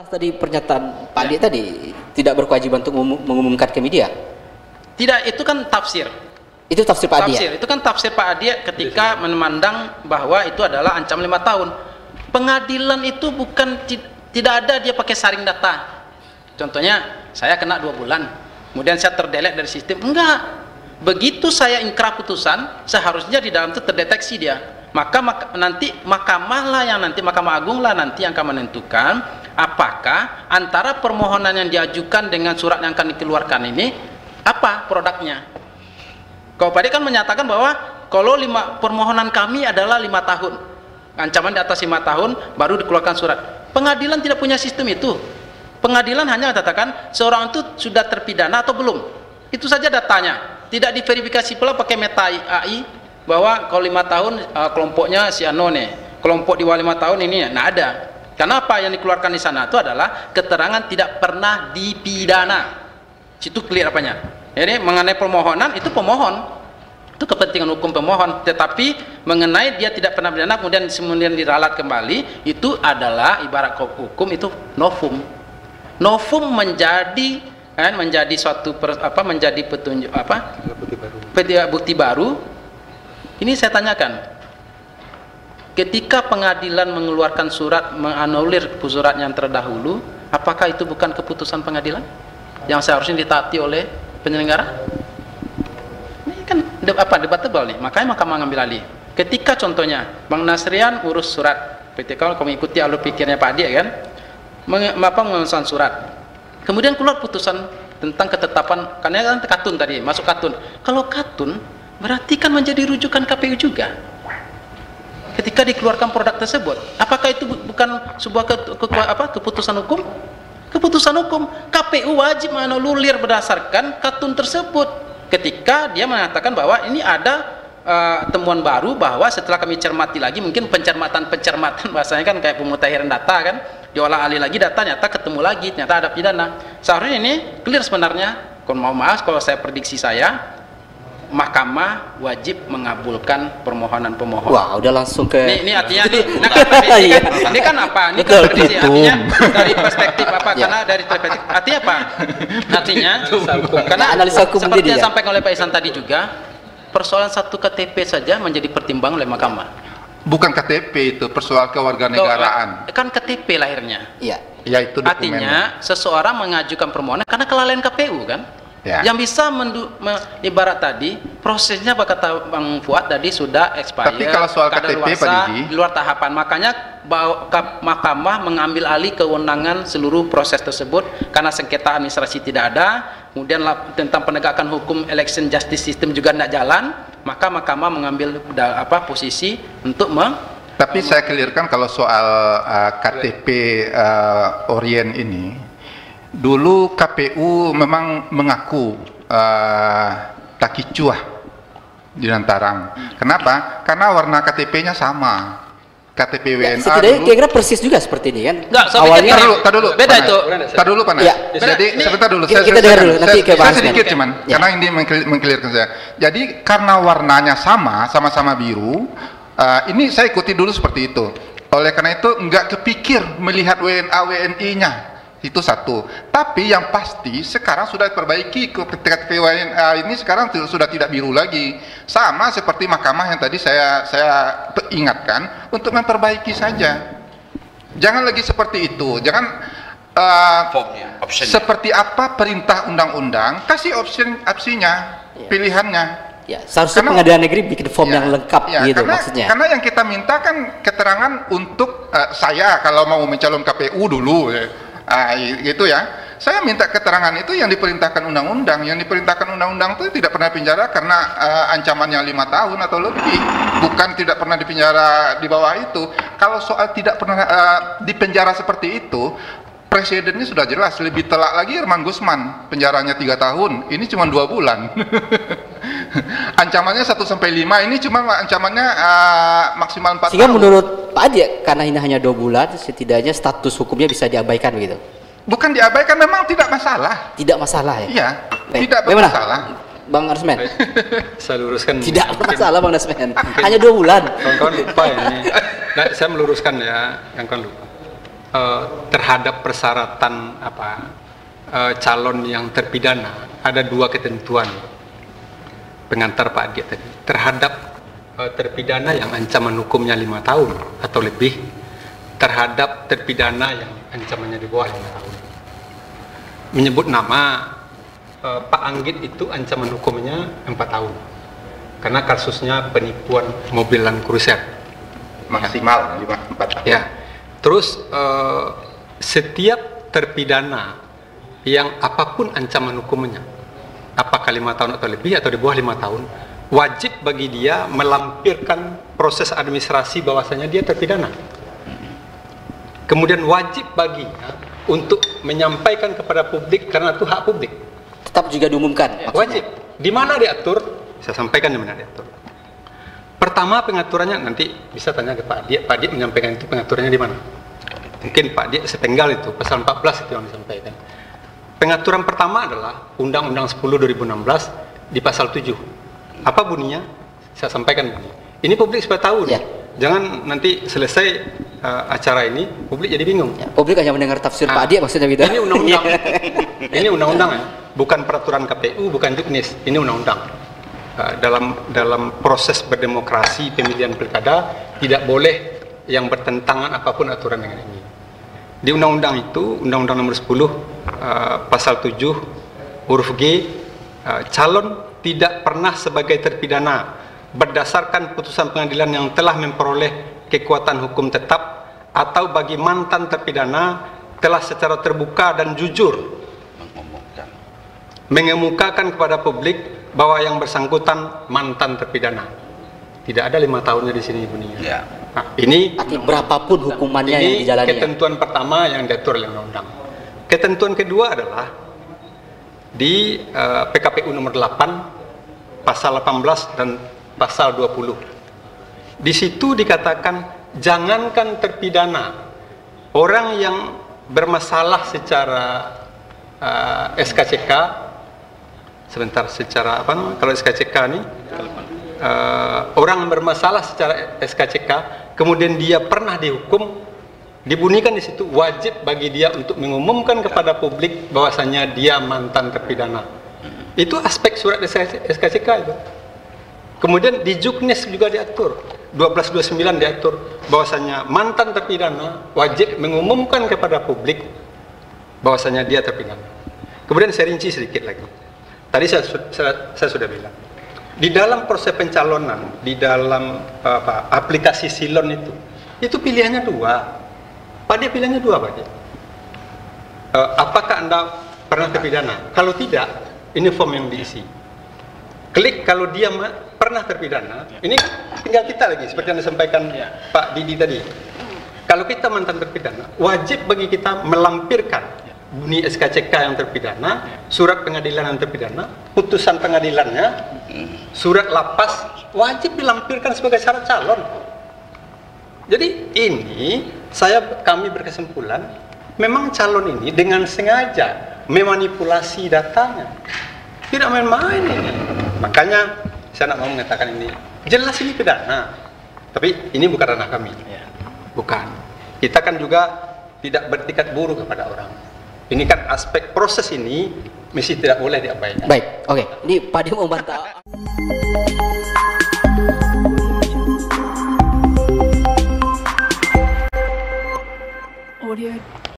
Tadi pernyataan Pak Adi tadi tidak berkewajiban untuk mengumumkan ke media. Tidak, itu kan tafsir. Itu tafsir Pak Adi. Itu kan tafsir Pak Adi ketika memandang bahwa itu adalah ancam 5 tahun. Pengadilan itu bukan tidak ada dia pakai saring data. Contohnya saya kena 2 bulan, kemudian saya terdelete dari sistem. Enggak. Begitu saya ingkrah putusan, seharusnya di dalam itu terdeteksi dia. Maka nanti Mahkamah lah yang nanti Mahkamah Agung lah nanti yang akan menentukan apakah antara permohonan yang diajukan dengan surat yang akan dikeluarkan ini apa produknya. Kalau Pak Adi kan menyatakan bahwa kalau permohonan kami adalah 5 tahun, ancaman di atas 5 tahun baru dikeluarkan surat. Pengadilan tidak punya sistem itu. Pengadilan hanya katakan seorang itu sudah terpidana atau belum. Itu saja datanya. Tidak diverifikasi pula pakai meta AI bahwa kalau 5 tahun kelompoknya si Anone, kelompok di bawah 5 tahun ini ya. Nah ada. Karena apa yang dikeluarkan di sana itu adalah keterangan tidak pernah dipidana. Situ clear apanya. Jadi mengenai permohonan itu pemohon. Itu kepentingan hukum pemohon. Tetapi mengenai dia tidak pernah pidana kemudian diralat kembali, itu adalah ibarat hukum itu novum. Novum menjadi suatu menjadi petunjuk bukti baru. Ini saya tanyakan, ketika pengadilan mengeluarkan surat menganulir surat yang terdahulu, apakah itu bukan keputusan pengadilan yang seharusnya ditaati oleh penyelenggara? Ini kan debatable nih, makanya Mahkamah ngambil alih. Ketika contohnya Bang Nasrian urus surat, ketika kalau mengikuti alur pikirnya Pak Adi kan, mengeluarkan surat, kemudian keluar putusan tentang ketetapan, karena kan katun tadi masuk katun. Kalau katun berarti kan menjadi rujukan KPU juga ketika dikeluarkan produk tersebut. Apakah itu bukan sebuah keputusan hukum? Keputusan hukum. KPU wajib menganulir berdasarkan katun tersebut ketika dia mengatakan bahwa ini ada temuan baru, bahwa setelah kami cermati lagi, mungkin pencermatan bahasanya kan kayak pemutakhiran data kan, diolah alih lagi data, ternyata ketemu lagi, ternyata ada pidana. Seharusnya ini clear sebenarnya. Kalau mau maaf kalau saya prediksi saya, Mahkamah wajib mengabulkan permohonan pemohon. Wah, udah langsung ke. Ini artinya ini kan apa? Ini kan artinya dari perspektif apa? Karena dari perspektif artinya apa? Artinya karena analisa hukum seperti yang disampaikan oleh Pak Ihsan tadi juga, persoalan satu KTP saja menjadi pertimbangan oleh Mahkamah. Bukan KTP itu, persoalan kewarganegaraan. Kan KTP lahirnya. Iya. Ya itu dokumennya. Artinya seseorang mengajukan permohonan karena kelalaian KPU kan? Ya. Yang bisa ibarat tadi prosesnya apa kata Bang Fuad tadi sudah expired. Tapi kalau soal KTP Pak Didi, di luar tahapan, makanya Mahkamah mengambil alih kewenangan seluruh proses tersebut karena sengketa administrasi tidak ada, kemudian tentang penegakan hukum election justice system juga tidak jalan, maka Mahkamah mengambil posisi untuk tapi saya clearkan kalau soal KTP Orien ini. Dulu KPU memang mengaku takicuah di Lantarang. Kenapa? Karena warna KTP-nya sama. KTP WNA. Setidaknya kira-kira persis juga seperti ini kan? Enggak, awalnya tar dulu. Beda itu. Tar dulu Panas. Ya. Jadi sebentar dulu. Kita dengar dulu nanti ke saya sedikit cuman karena ini mengklirkan saya. Jadi karena warnanya sama-sama biru, ini saya ikuti dulu seperti itu. Oleh karena itu enggak kepikir melihat WNA WNI-nya. Itu satu. Tapi yang pasti sekarang sudah diperbaiki, KTP WNA ini sekarang sudah tidak biru lagi. Sama seperti Mahkamah yang tadi saya ingatkan untuk memperbaiki saja. Jangan lagi seperti itu. Jangan seperti apa perintah undang-undang, kasih opsinya, pilihannya. Ya, seharusnya pengadilan negeri bikin form yang lengkap gitu maksudnya. Karena yang kita minta kan keterangan untuk saya kalau mau mencalon KPU dulu. Gitu ya. Saya minta keterangan itu yang diperintahkan undang-undang. Yang diperintahkan undang-undang itu tidak pernah penjara karena ancamannya 5 tahun atau lebih. Bukan tidak pernah dipenjara di bawah itu. Kalau soal tidak pernah dipenjara seperti itu, presidennya sudah jelas. Lebih telak lagi Irman Gusman, penjaranya 3 tahun. Ini cuma 2 bulan. Ancamannya 1-5, ini cuma ancamannya maksimal 4 tahun. Sehingga menurut Pak Adi, karena ini hanya 2 bulan, setidaknya status hukumnya bisa diabaikan begitu? Bukan diabaikan, memang tidak masalah. Tidak masalah ya? Iya, tidak bermasalah. Bang Arsmen? Saya luruskan. Tidak masalah Bang Arsmen. Hanya 2 bulan. Kawan-kawan lupa ini. Nah, saya meluruskan ya, kawan-kawan lupa. Terhadap persyaratan calon yang terpidana ada 2 ketentuan pengantar Pak Adik tadi. Terhadap terpidana yang ancaman hukumnya 5 tahun atau lebih, terhadap terpidana yang ancamannya di bawah 5 tahun. Menyebut nama Pak Anggit itu ancaman hukumnya 4 tahun karena kasusnya penipuan mobil Land Cruiser Maksimal 4 tahun. ya. Terus setiap terpidana yang apapun ancaman hukumnya, apakah 5 tahun atau lebih atau di bawah 5 tahun, wajib bagi dia melampirkan proses administrasi bahwasanya dia terpidana. Kemudian wajib baginya untuk menyampaikan kepada publik karena itu hak publik. Tetap juga diumumkan. Maksudnya. Wajib. Di mana diatur? Saya sampaikan di mana diatur. Pertama pengaturannya nanti bisa tanya ke Pak Adik. Pak Adik menyampaikan itu pengaturannya di mana? Mungkin Pak Adik sepenggal itu pasal 14 itu yang disampaikan. Pengaturan pertama adalah Undang-Undang 10 2016 di pasal 7. Apa bunyinya? Saya sampaikan bunyi. Ini publik supaya tahu nih. Jangan nanti selesai acara ini publik jadi bingung. Ya, publik hanya mendengar tafsir Pak Adik maksudnya gitu. Ini undang-undang. Ini undang-undang ya. Bukan peraturan KPU, bukan juknis. Ini undang-undang. Dalam proses berdemokrasi pemilihan pilkada tidak boleh yang bertentangan apapun aturan dengan ini. Di undang-undang itu, Undang-Undang Nomor 10 pasal 7 huruf G, calon tidak pernah sebagai terpidana berdasarkan putusan pengadilan yang telah memperoleh kekuatan hukum tetap atau bagi mantan terpidana telah secara terbuka dan jujur mengemukakan kepada publik bahwa yang bersangkutan mantan terpidana. Tidak ada 5 tahunnya di sini bunyinya. Ya. Nah, ini berapapun hukumannya yang ini dijalani. ketentuan pertama yang diatur oleh undang-undang. Ketentuan kedua adalah di PKPU nomor 8 pasal 18 dan pasal 20. Di situ dikatakan jangankan terpidana, orang yang bermasalah secara SKCK, sebentar, secara apa namanya? Kalau SKCK ini orang yang bermasalah secara SKCK, kemudian dia pernah dihukum, dibunyikan di situ wajib bagi dia untuk mengumumkan kepada publik bahwasanya dia mantan terpidana. Itu aspek surat SKCK itu. Kemudian di Juknis juga diatur 1229 diatur bahwasanya mantan terpidana wajib mengumumkan kepada publik bahwasanya dia terpidana. Kemudian saya rinci sedikit lagi. Tadi saya sudah bilang, di dalam proses pencalonan, di dalam aplikasi Silon itu pilihannya 2. Pak dia pilihannya 2, Pak dia. Apakah Anda pernah terpidana? Kalau tidak, ini form yang diisi. Klik kalau dia pernah terpidana. Ini tinggal kita lagi, seperti yang disampaikan Pak Didi tadi. Kalau kita mantan terpidana, wajib bagi kita melampirkan bunyi SKCK yang terpidana, surat pengadilan yang terpidana, putusan pengadilannya, surat lapas, wajib dilampirkan sebagai syarat calon. Jadi ini kami berkesimpulan, memang calon ini dengan sengaja memanipulasi datanya, tidak main-main ini. Makanya saya nak mau mengatakan ini, jelas ini pidana, tapi ini bukan ranah kami, bukan. Kita kan juga tidak bertikat buruk kepada orang. Ini kan aspek proses ini mesti tidak boleh diabaikan. Baik, oke. Ini Pak Dim mau bantah. Audio